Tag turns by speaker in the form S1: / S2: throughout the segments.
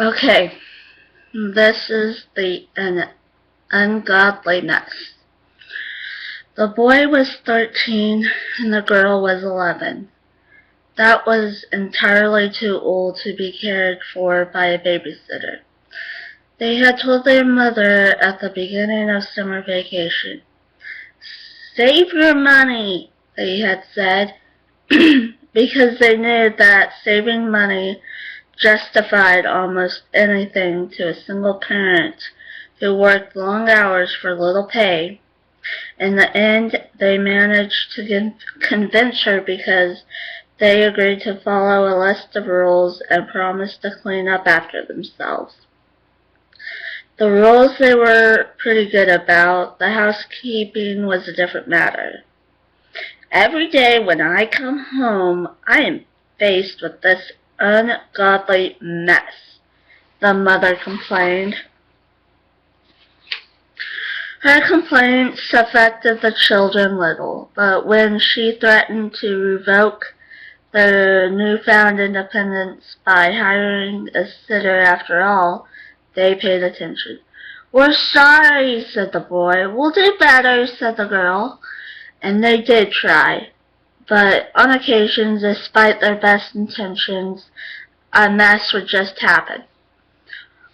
S1: Okay, this is an ungodly mess. The boy was 13 and the girl was 11. That was entirely too old to be cared for by a babysitter. They had told their mother at the beginning of summer vacation. Save your money, they had said, because they knew that saving money justified almost anything to a single parent who worked long hours for little pay. In the end, they managed to convince her because they agreed to follow a list of rules and promised to clean up after themselves. The rules they were pretty good about. The housekeeping was a different matter. Every day when I come home, I am faced with this ungodly mess, the mother complained. Her complaints affected the children little, but when she threatened to revoke their newfound independence by hiring a sitter after all, they paid attention. We're sorry, said the boy. We'll do better, said the girl. And they did try. But on occasion, despite their best intentions, a mess would just happen.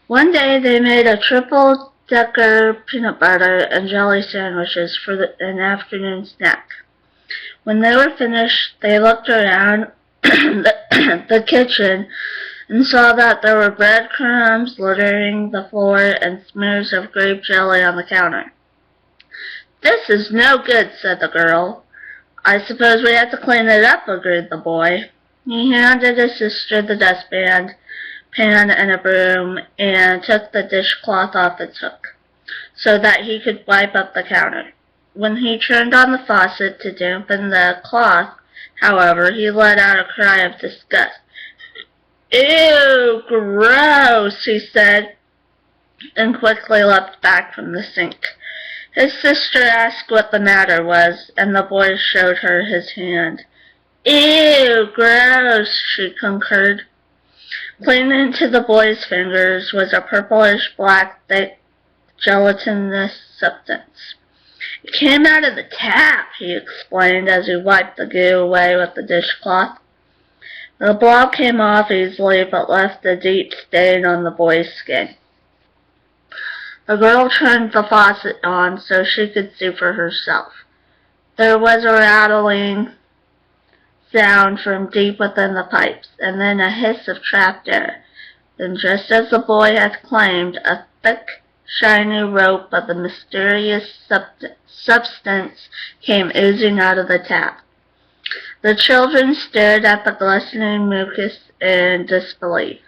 S1: One day they made a triple-decker peanut butter and jelly sandwiches for an afternoon snack. When they were finished, they looked around the kitchen and saw that there were breadcrumbs littering the floor and smears of grape jelly on the counter. This is no good, said the girl. I suppose we have to clean it up, agreed the boy. He handed his sister the dustpan, pan, and a broom, and took the dishcloth off its hook, so that he could wipe up the counter. When he turned on the faucet to dampen the cloth, however, he let out a cry of disgust. Ew, gross, he said, and quickly leapt back from the sink. His sister asked what the matter was, and the boy showed her his hand. Ew, gross, she concurred. Clinging into the boy's fingers was a purplish-black, thick, gelatinous substance. It came out of the tap, he explained as he wiped the goo away with the dishcloth. The blob came off easily, but left a deep stain on the boy's skin. The girl turned the faucet on so she could see for herself. There was a rattling sound from deep within the pipes, and then a hiss of trapped air. Then, just as the boy had claimed, a thick, shiny rope of the mysterious substance came oozing out of the tap. The children stared at the glistening mucus in disbelief.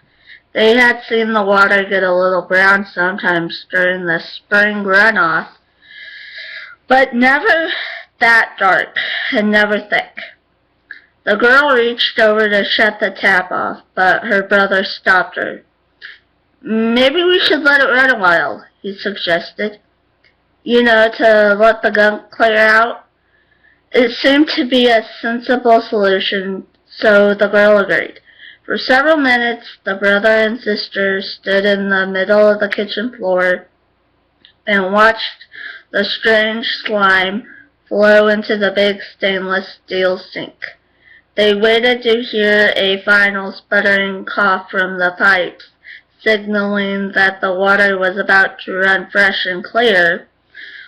S1: They had seen the water get a little brown sometimes during the spring runoff, but never that dark and never thick. The girl reached over to shut the tap off, but her brother stopped her. Maybe we should let it run a while, he suggested. You know, to let the gunk clear out. It seemed to be a sensible solution, so the girl agreed. For several minutes, the brother and sister stood in the middle of the kitchen floor and watched the strange slime flow into the big stainless steel sink. They waited to hear a final sputtering cough from the pipes, signaling that the water was about to run fresh and clear,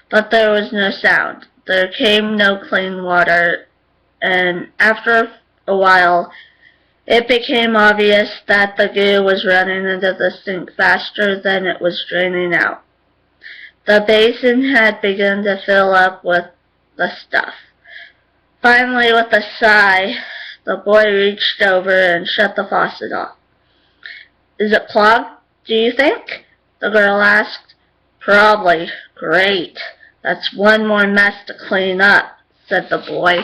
S1: but there was no sound. There came no clean water, and after a while, it became obvious that the goo was running into the sink faster than it was draining out. The basin had begun to fill up with the stuff. Finally, with a sigh, the boy reached over and shut the faucet off. Is it clogged, do you think? The girl asked. Probably. Great. That's one more mess to clean up, said the boy.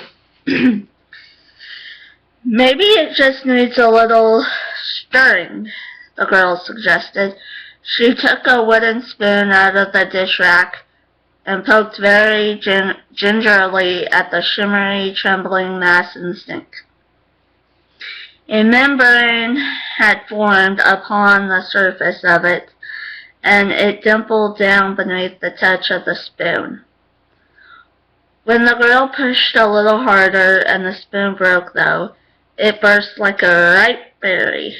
S1: Maybe it just needs a little stirring, the girl suggested. She took a wooden spoon out of the dish rack and poked very gingerly at the shimmery, trembling mass in the sink. A membrane had formed upon the surface of it, and it dimpled down beneath the touch of the spoon. When the girl pushed a little harder and the spoon broke, though, it burst like a ripe berry.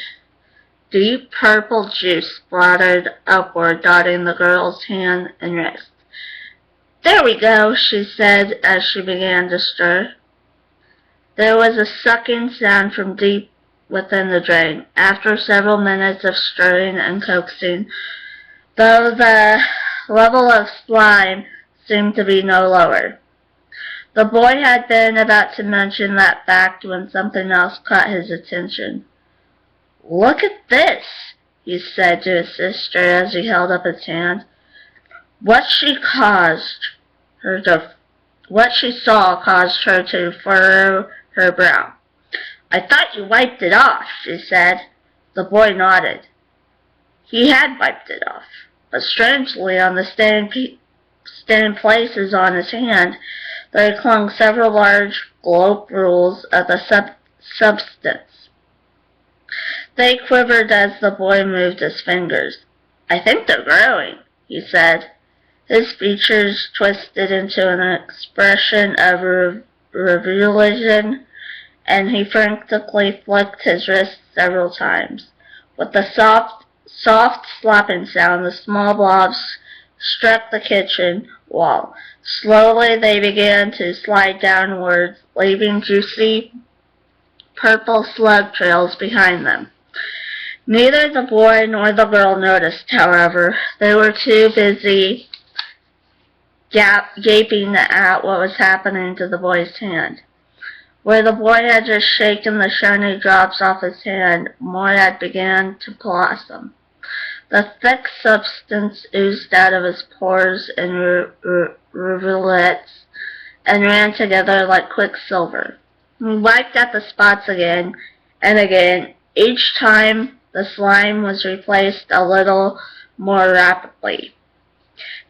S1: Deep purple juice splattered upward, dotting the girl's hand and wrist. "There we go," she said as she began to stir. There was a sucking sound from deep within the drain. After several minutes of stirring and coaxing, though the level of slime seemed to be no lower. The boy had been about to mention that fact when something else caught his attention. "Look at this," he said to his sister as he held up his hand. What she saw caused her to furrow her brow. "I thought you wiped it off," she said. The boy nodded. He had wiped it off, but strangely on the stained places on his hand there clung several large globules of the substance. They quivered as the boy moved his fingers. "I think they're growing," he said. His features twisted into an expression of revulsion, and he frantically flicked his wrist several times. With a soft slopping sound, the small blobs struck the kitchen wall. Slowly they began to slide downwards, leaving juicy purple slug trails behind them. Neither the boy nor the girl noticed, however. They were too busy gaping at what was happening to the boy's hand. Where the boy had just shaken the shiny drops off his hand, more had begun to blossom. The thick substance oozed out of his pores in rivulets and ran together like quicksilver. He wiped at the spots again and again. Each time the slime was replaced a little more rapidly.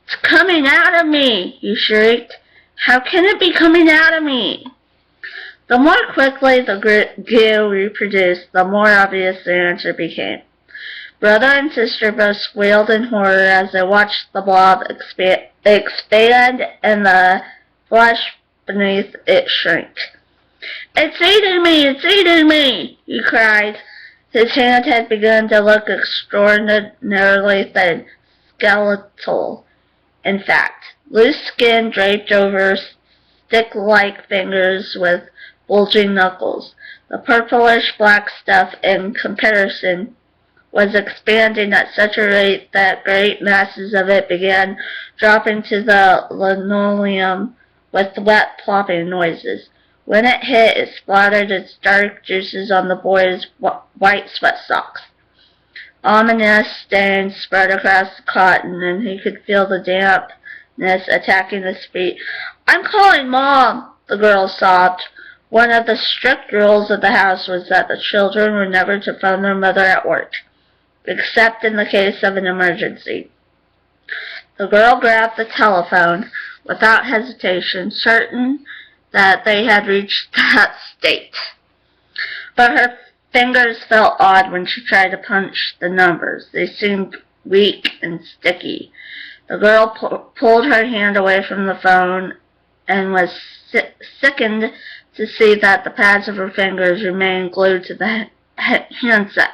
S1: "It's coming out of me!" he shrieked. "How can it be coming out of me?" The more quickly the goo reproduced, the more obvious the answer became. Brother and sister both squealed in horror as they watched the blob expand and the flesh beneath it shrink. "It's eating me! It's eating me!" he cried. His hand had begun to look extraordinarily thin, skeletal, in fact. Loose skin draped over stick-like fingers with bulging knuckles. The purplish black stuff, in comparison, was expanding at such a rate that great masses of it began dropping to the linoleum with wet plopping noises. When it hit, it splattered its dark juices on the boy's white sweat socks. Ominous stains spread across the cotton, and he could feel the dampness attacking his feet. "I'm calling Mom!" the girl sobbed. One of the strict rules of the house was that the children were never to phone their mother at work, except in the case of an emergency. The girl grabbed the telephone without hesitation, certain that they had reached that state. But her fingers felt odd when she tried to punch the numbers. They seemed weak and sticky. The girl pulled her hand away from the phone and was sickened to see that the pads of her fingers remained glued to the handset.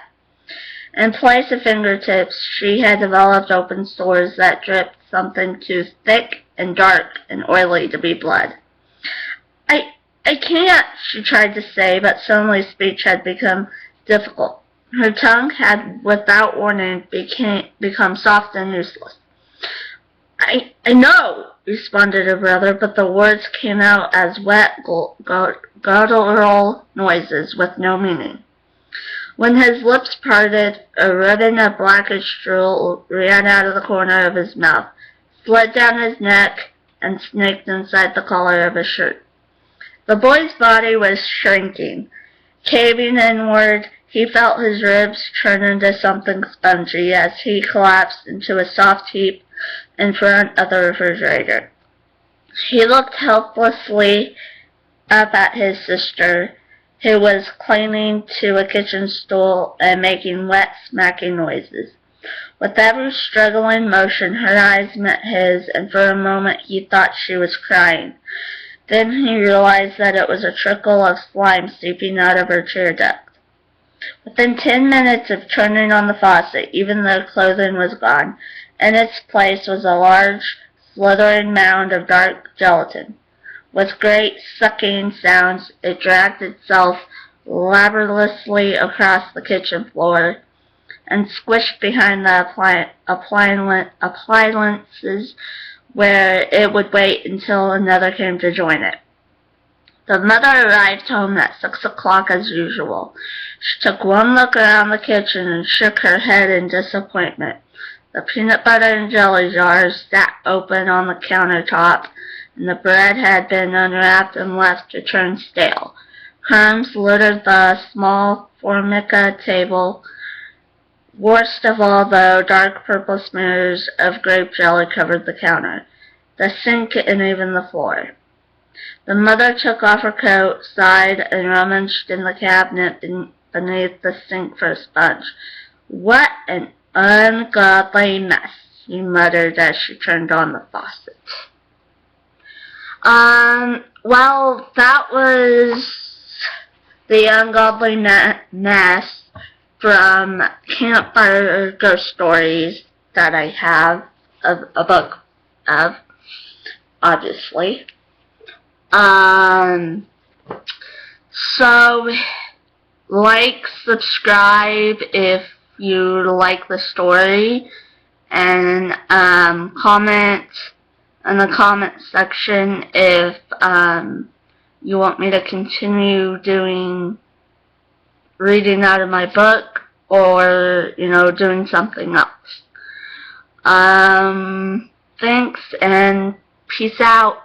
S1: In place of fingertips, she had developed open sores that dripped something too thick and dark and oily to be blood. I can't," she tried to say, but suddenly speech had become difficult. Her tongue had, without warning, become soft and useless. I know," responded her brother, but the words came out as wet, guttural noises with no meaning. When his lips parted, a ribbon of blackish drool ran out of the corner of his mouth, slid down his neck, and snaked inside the collar of his shirt. The boy's body was shrinking. Caving inward, he felt his ribs turn into something spongy as he collapsed into a soft heap in front of the refrigerator. He looked helplessly up at his sister. who was clinging to a kitchen stool and making wet, smacking noises. With every struggling motion, her eyes met his, and for a moment he thought she was crying. Then he realized that it was a trickle of slime seeping out of her tear duct. Within 10 minutes of turning on the faucet, even though clothing was gone, in its place was a large, slithering mound of dark gelatin. With great sucking sounds, it dragged itself laboriously across the kitchen floor and squished behind the appliances where it would wait until another came to join it. The mother arrived home at 6 o'clock as usual. She took one look around the kitchen and shook her head in disappointment. The peanut butter and jelly jars sat open on the countertop, and the bread had been unwrapped and left to turn stale. Crumbs littered the small formica table. Worst of all, though, dark purple smears of grape jelly covered the counter, the sink, and even the floor. The mother took off her coat, sighed, and rummaged in the cabinet beneath the sink for a sponge. "What an ungodly mess," she muttered as she turned on the faucet. Well, that was the ungodly mess from Campfire Ghost Stories that I have a book of, obviously. So, like, subscribe if you like the story, and comment in the comment section if you want me to continue reading out of my book, or, doing something else. Thanks, and peace out.